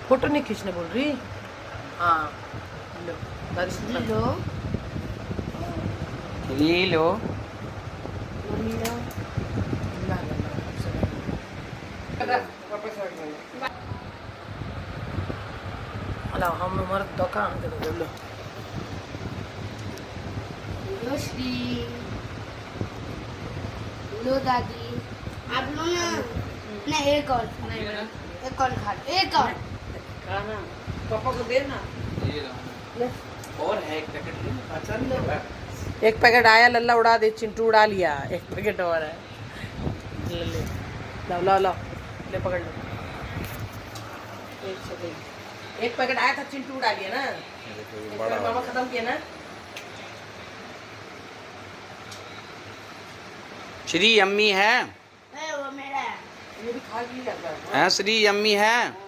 Photo नहीं खींचने बोल रही। हाँ लो बारिश लो लो अला हम मर्द दुकान के तो लो लो श्री लो दादी आप लो ना नहीं एक और नहीं एक और खा एक और खाना पापा को देना। और है एक पैकेट ले अच्छा नहीं है। एक पैकेट आया लल्ला उड़ा दे, चिंटू उड़ा लिया। एक पैकेट और है, ले ले लाओ लाओ लाओ ले पकड़ लो। एक सेकंड, एक पैकेट आया था चिंटू उड़ा लिया ना, एक पैकेट मामा खत्म किया ना। श्री अम्मी है वो मेरा है ये भी खा लिया था। हाँ श्री अम्मी है।